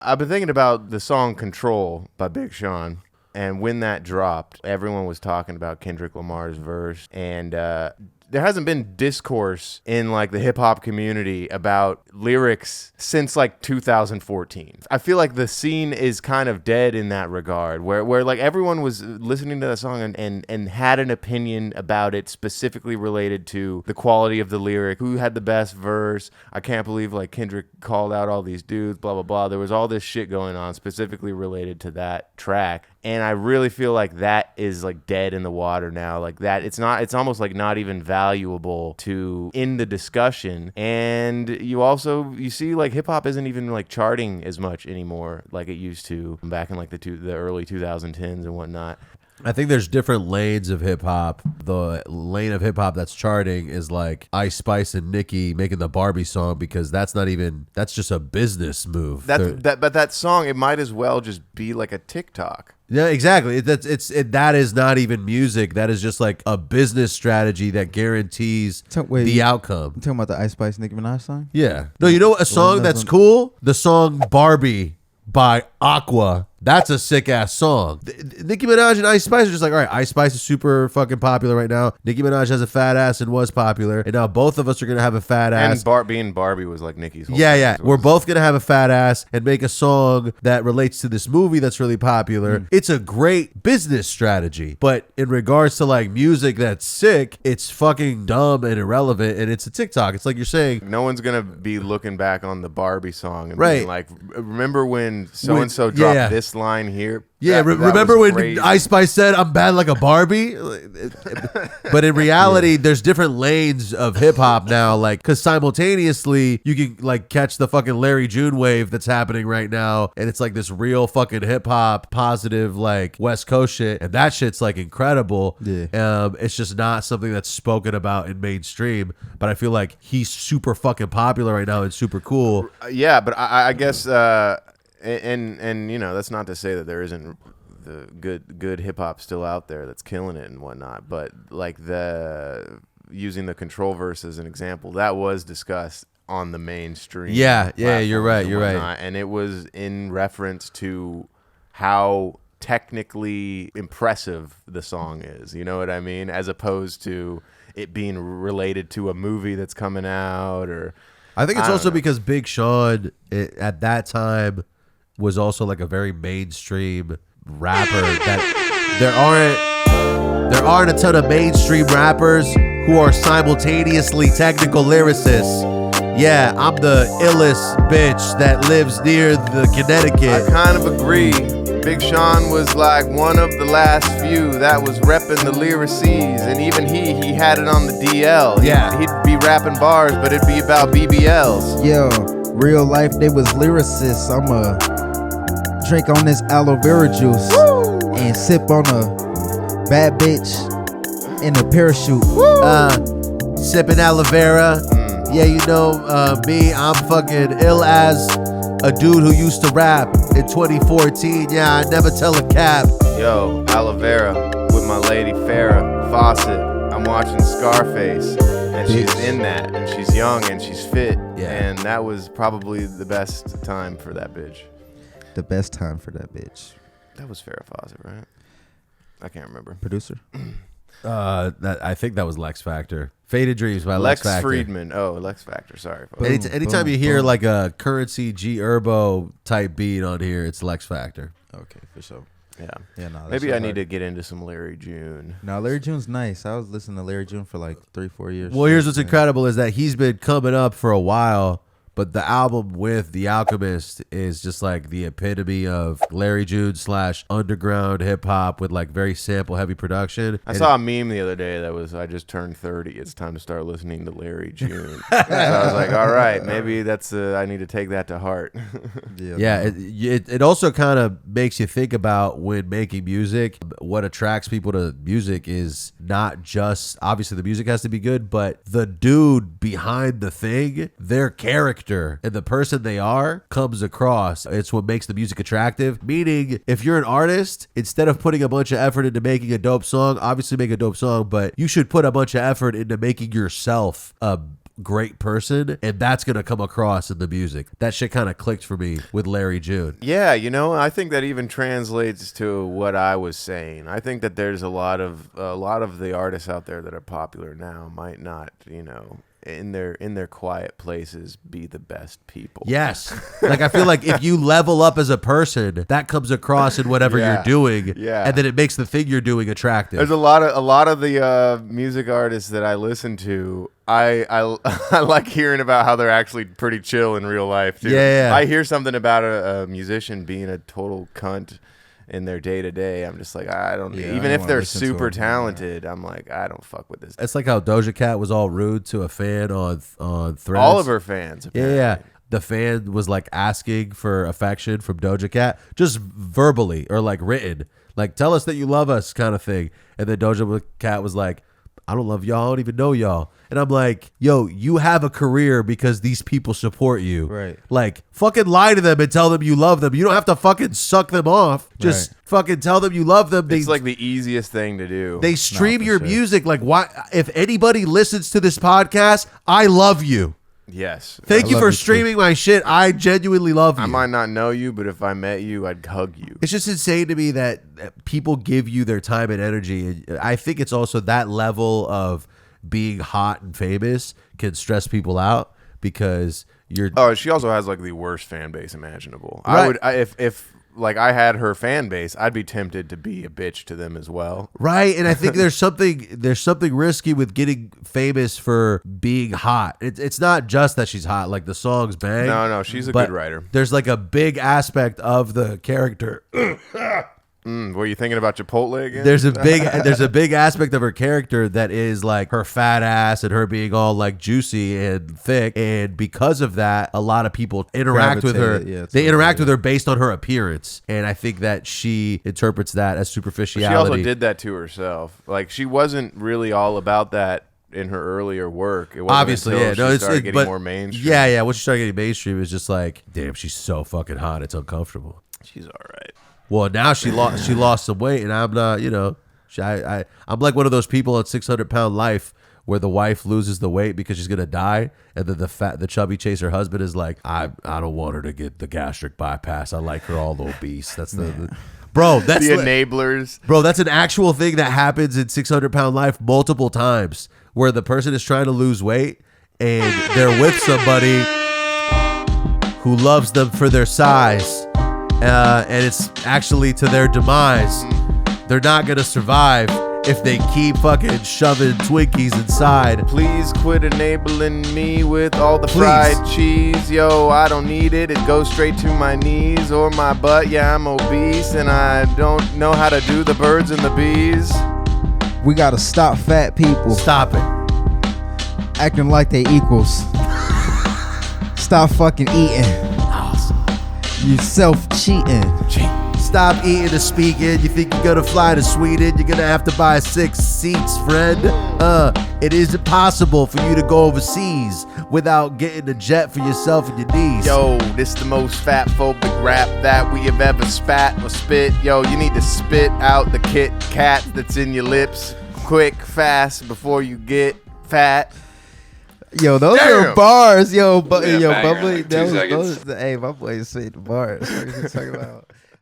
I've been thinking about the song Control by Big Sean. And when that dropped, everyone was talking about Kendrick Lamar's verse. And there hasn't been discourse in like the hip hop community about lyrics since like 2014. I feel like the scene is kind of dead in that regard, where like everyone was listening to that song and had an opinion about it specifically related to the quality of the lyric, who had the best verse. I can't believe like Kendrick called out all these dudes, blah, blah, blah. There was all this shit going on specifically related to that track. And I really feel like that is like dead in the water now. Like that, it's almost like not even valuable to in the discussion. And you see like hip hop isn't even like charting as much anymore like it used to back in like the early 2010s and whatnot. I think there's different lanes of hip hop. The lane of hip hop that's charting is like Ice Spice and Nicki making the Barbie song, because that's just a business move. But that song, it might as well just be like a TikTok. Yeah, exactly. That is not even music. That is just like a business strategy that guarantees the outcome. You talking about the Ice Spice Nicki Minaj song? Yeah. No, you know what? A song that's cool? The song Barbie by Aqua. That's a sick ass song. Nicki Minaj and Ice Spice are just like, all right, Ice Spice is super fucking popular right now. Nicki Minaj has a fat ass and was popular, and now both of us are gonna have a fat ass. And being Barbie was like Nicki's whole yeah. We're both gonna have a fat ass and make a song that relates to this movie that's really popular. It's a great business strategy, but in regards to like music that's sick, it's fucking dumb and irrelevant, and it's a TikTok. It's like you're saying, no one's gonna be looking back on the Barbie song and right. being like, remember when so and so dropped this line here? Yeah, remember when crazy. Ice Spice said, I'm bad like a Barbie? But in reality, there's different lanes of hip hop now, like, because simultaneously, you can like catch the fucking Larry June wave that's happening right now, and it's like this real fucking hip hop, positive, like West Coast shit, and that shit's like incredible. Yeah. It's just not something that's spoken about in mainstream, but I feel like he's super fucking popular right now and super cool. Yeah, but I guess... And you know, that's not to say that there isn't the good hip hop still out there that's killing it and whatnot, but like using the Control verse as an example, that was discussed on the mainstream. Yeah, you're right. And it was in reference to how technically impressive the song is. You know what I mean? As opposed to it being related to a movie that's coming out, or I think it's also because Big Sean at that time was also like a very mainstream rapper that there aren't a ton of mainstream rappers who are simultaneously technical lyricists. Yeah, I'm the illest bitch that lives near the Connecticut. I kind of agree. Big Sean was like one of the last few that was repping the lyrices, and even he had it on the DL. Yeah, he'd be rapping bars, but it'd be about BBLs. Yo, real life, they was lyricists. I'ma drink on this aloe vera juice and sip on a bad bitch in a parachute. Sipping aloe vera. Yeah, you know me, I'm fucking ill as a dude who used to rap in 2014. Yeah, I never tell a cap. Yo, aloe vera with my lady Farrah Fawcett. I'm watching Scarface, and she's in that, and she's young and she's fit. Yeah. And that was probably the best time for that bitch. The best time for that bitch. That was Farrah Fawcett, right? I can't remember. Producer. I think that was Lex Factor. Faded Dreams by Lex Factor. Friedman. Oh, Lex Factor. Sorry. Anytime you hear like a Currency G Herbo type beat on here, it's Lex Factor. Okay, for sure. Yeah. No, maybe I need to get into some Larry June. No, Larry June's nice. I was listening to Larry June for like 3-4 years. Well, here's what's incredible is that he's been coming up for a while, but the album with The Alchemist is just like the epitome of Larry June / underground hip hop with like very sample heavy production. I saw a meme the other day that was, I just turned 30. It's time to start listening to Larry June. So I was like, all right, maybe that's I need to take that to heart. It also kind of makes you think about when making music, what attracts people to music is not just, obviously the music has to be good, but the dude behind the thing, their character and the person they are comes across. It's what makes the music attractive. Meaning, if you're an artist, instead of putting a bunch of effort into making a dope song, obviously make a dope song, but you should put a bunch of effort into making yourself a great person, and that's gonna come across in the music. That shit kind of clicked for me with Larry June. Yeah, I think that even translates to what I was saying. I think that there's a lot of the artists out there that are popular now might not, in their quiet places be the best people. Yes. Like I feel like if you level up as a person, that comes across in whatever you're doing. Yeah. And then it makes the thing you're doing attractive. There's a lot of the music artists that I listen to. I like hearing about how they're actually pretty chill in real life too. Yeah. I hear something about a musician being a total cunt in their day to day. I'm just like, I don't even if they're super talented, I'm like, I don't fuck with this. It's like how Doja Cat was all rude to a fan on Threads. All of her fans, apparently. Yeah. The fan was like asking for affection from Doja Cat, just verbally or like written, like tell us that you love us kind of thing. And then Doja Cat was like, I don't love y'all. I don't even know y'all. And I'm like, yo, you have a career because these people support you. Right. Like, fucking lie to them and tell them you love them. You don't have to fucking suck them off. Just fucking tell them you love them. It's like the easiest thing to do. They stream your music. Like, why? If anybody listens to this podcast, I love you. Yes. Thank you for streaming my shit. I genuinely love you. I might not know you, but if I met you, I'd hug you. It's just insane to me that people give you their time and energy. And I think it's also that level of being hot and famous can stress people out because you're. Oh, she also has like the worst fan base imaginable. Right. If like I had her fan base, I'd be tempted to be a bitch to them as well. Right, and I think there's something risky with getting famous for being hot. It's not just that she's hot, like the songs bang. No, she's a good writer. There's like a big aspect of the character. Were you thinking about Chipotle again? There's a big aspect of her character that is like her fat ass and her being all like juicy and thick, and because of that, a lot of people interact with her. They interact with her based on her appearance, and I think that she interprets that as superficiality. She also did that to herself. Like she wasn't really all about that in her earlier work. It wasn't obviously, until she started getting more mainstream. Yeah. Once she started getting mainstream, it was just like, damn, she's so fucking hot. It's uncomfortable. She's all right. Well, now she lost some weight, and I'm not, I'm like one of those people at 600-pound life where the wife loses the weight because she's gonna die, and then the chubby chaser husband is like, I don't want her to get the gastric bypass. I like her all obese. That's bro. That's the enablers. Bro, that's an actual thing that happens in 600-pound life multiple times, where the person is trying to lose weight and they're with somebody who loves them for their size. And it's actually to their demise. They're not gonna survive if they keep fucking shoving Twinkies inside. Please quit enabling me with all the fried cheese. Yo, I don't need it. It goes straight to my knees or my butt. Yeah, I'm obese and I don't know how to do the birds and the bees. We gotta stop fat people Stop it. acting like they equals. Stop fucking eating. You self-cheating. Stop eating to speak in. You think you're gonna fly to Sweden? You're gonna have to buy 6 seats, friend. It isn't possible for you to go overseas without getting a jet for yourself and your knees. Yo, this the most fat-phobic rap that we have ever spat or spit. Yo, you need to spit out the Kit Kat that's in your lips quick, fast, before you get fat. Yo, those are bars. Yo, bubbly. Like 2 seconds. Hey, my boy said the bars. What are you talking about?